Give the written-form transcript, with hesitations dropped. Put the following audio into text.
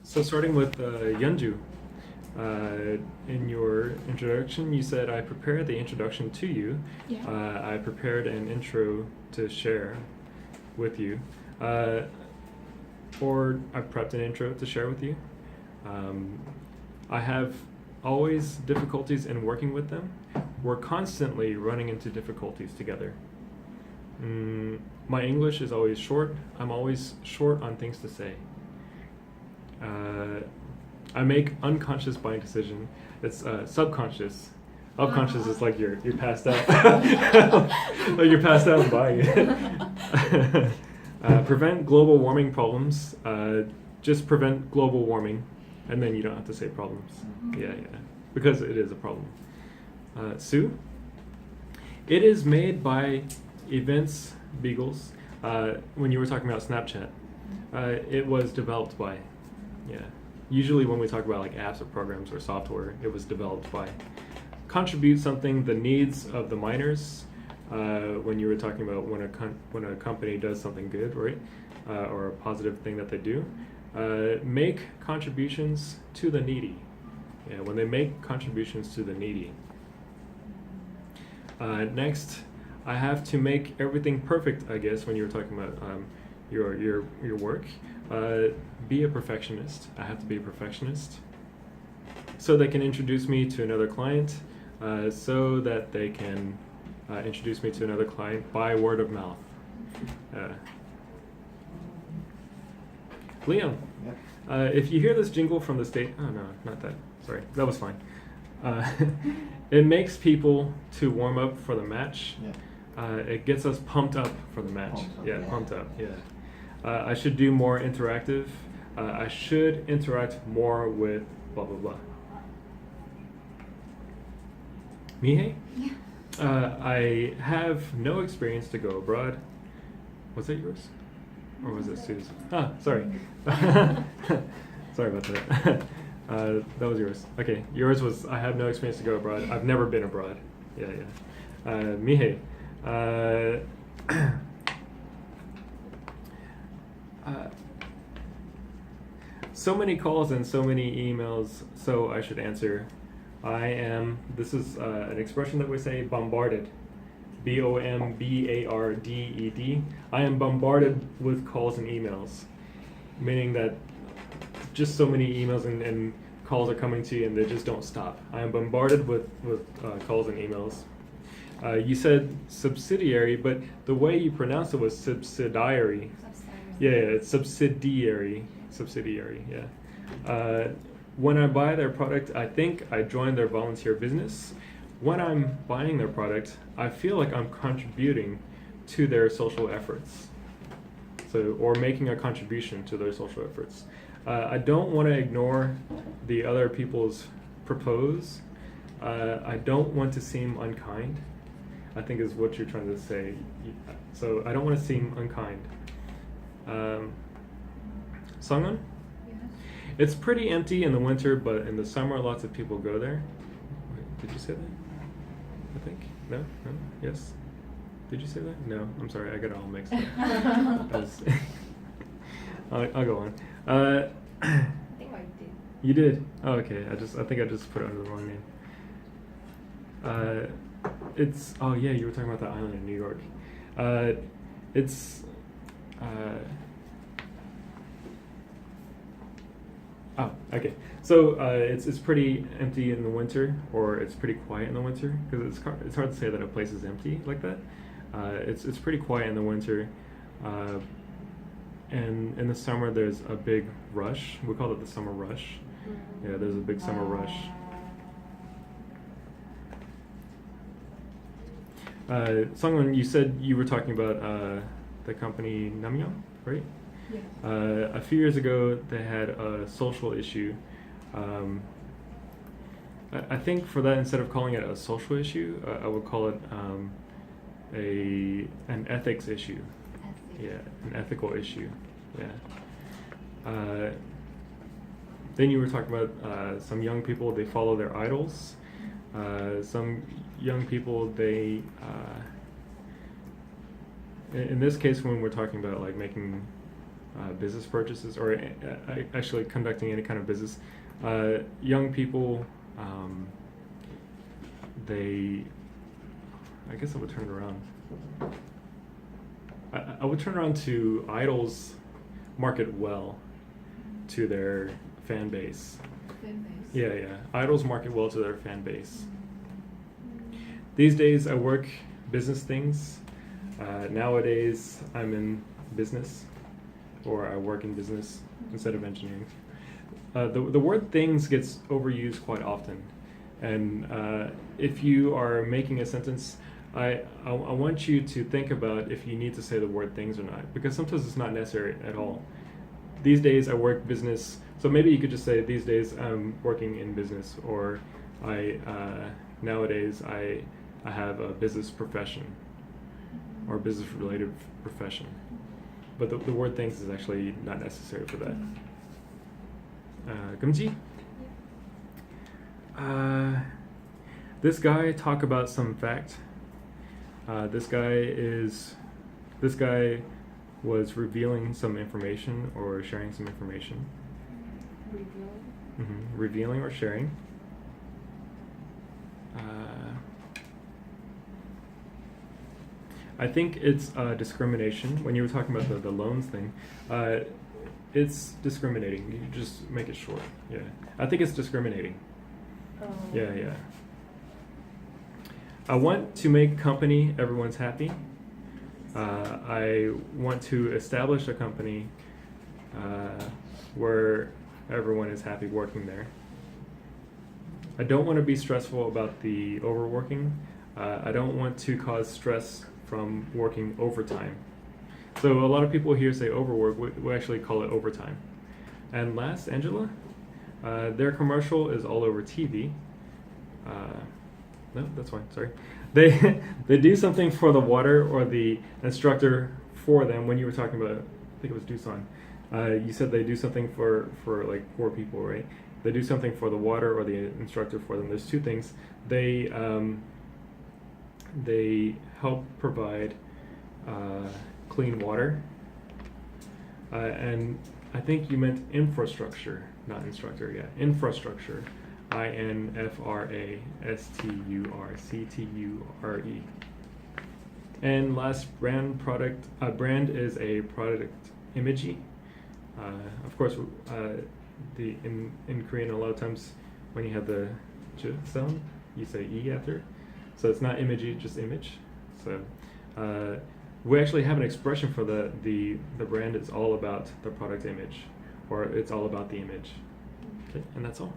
So starting with Yeonju, in your introduction, you said I prepared the introduction to you. Yeah. I prepared an intro to share with you, uh, or I prepped an intro to share with you. Um, I have always difficulties in working with them. We're constantly running into difficulties together. My English is always short. I'm always short on things to say. I make unconscious buying decision. It's subconscious. Unconscious is like you're passed out. Like you're passed out and buying it. Prevent global warming problems. Just prevent global warming, and then you don't have to say problems. Yeah, because it is a problem. Sue. It is made by Events Beagles. When you were talking about Snapchat, it was developed by. Yeah. Usually when we talk about like apps or programs or software, it was developed by. Contribute something, the needs of the miners. When you were talking about when a company does something good, right, or a positive thing that they do, make contributions to the needy. Yeah, when they make contributions to the needy. Next, I have to make everything perfect. I guess when you were talking about your work. Be a perfectionist. I have to be a perfectionist. So they can introduce me to another client, so that they can introduce me to another client by word of mouth. Liam, if you hear this jingle from the state, oh no, not that, sorry, that was fine. It makes people to warm up for the match. It gets us pumped up for the match. Pumped up, yeah. I should do more interactive. I should interact more with blah blah blah. Mihei? Yeah. I have no experience to go abroad. Was that yours? Or was it Sue's? Ah, sorry. Sorry about that. That was yours. Okay, yours was I have no experience to go abroad. I've never been abroad. Yeah. Mihei. So many calls and so many emails, so I should answer. This is an expression that we say, bombarded. Bombarded. I am bombarded with calls and emails, meaning that just so many emails and calls are coming to you and they just don't stop. I am bombarded with calls and emails. You said subsidiary, but the way you pronounced it was subsidiary. Yeah, it's subsidiary. Subsidiary, yeah. When I buy their product, I think I join their volunteer business. When I'm buying their product, I feel like I'm contributing to their social efforts. Or making a contribution to their social efforts. I don't want to ignore the other people's propose. I don't want to seem unkind, I think is what you're trying to say. So I don't want to seem unkind. Sungun? Yes. It's pretty empty in the winter, but in the summer lots of people go there. Wait, did you say that? I think? No? Yes? Did you say that? No, I'm sorry, I got it all mixed up. I'll go on. I think I did. You did? Oh, okay. I think I just put it under the wrong name. Oh yeah, you were talking about the island in New York. Oh, okay. So it's pretty empty in the winter, or it's pretty quiet in the winter, because it's hard to say that a place is empty like that. It's pretty quiet in the winter, and in the summer there's a big rush. We call it the summer rush. Yeah, there's a big summer rush. Sungwon, you said you were talking about the company Namyo, right? Yes. A few years ago, they had a social issue. I think for that, instead of calling it a social issue, I would call it an ethics issue. Yeah, an ethical issue. Yeah. Then you were talking about some young people, they follow their idols. Some young people, they in this case, when we're talking about like making business purchases or actually conducting any kind of business. Young people, I guess I would turn it around. I would turn around to idols market well to their fan base. Fan base. Yeah. Idols market well to their fan base. These days I work business things. Nowadays I'm in business, or I work in business instead of engineering. The word things gets overused quite often. And if you are making a sentence, I want you to think about if you need to say the word things or not, because sometimes it's not necessary at all. These days I work business, so maybe you could just say these days I'm working in business, or nowadays I have a business profession or business related profession. But the word things is actually not necessary for that. Gumji? This guy talk about some fact. This guy was revealing some information or sharing some information. Revealing. Revealing or sharing. I think it's discrimination. When you were talking about the loans thing, it's discriminating. You just make it short. Yeah, I think it's discriminating. Oh. Yeah. I want to make company everyone's happy. I want to establish a company where everyone is happy working there. I don't want to be stressful about the overworking. I don't want to cause stress from working overtime. So a lot of people here say overwork. We actually call it overtime. And last, Angela, their commercial is all over TV. No, that's fine. Sorry. They do something for the water or the instructor for them. When you were talking about, I think it was Doosan, you said they do something for like poor people, right? They do something for the water or the instructor for them. There's two things. They help provide clean water, and I think you meant infrastructure, not instructor. Yeah, infrastructure. infrastructure. And last, brand product. Brand is a product imagery. Of course, in Korean, a lot of times when you have the j sound, you say e after. So it's not imagery, just image. So we actually have an expression for the brand is all about the product image, or it's all about the image. Okay, and that's all.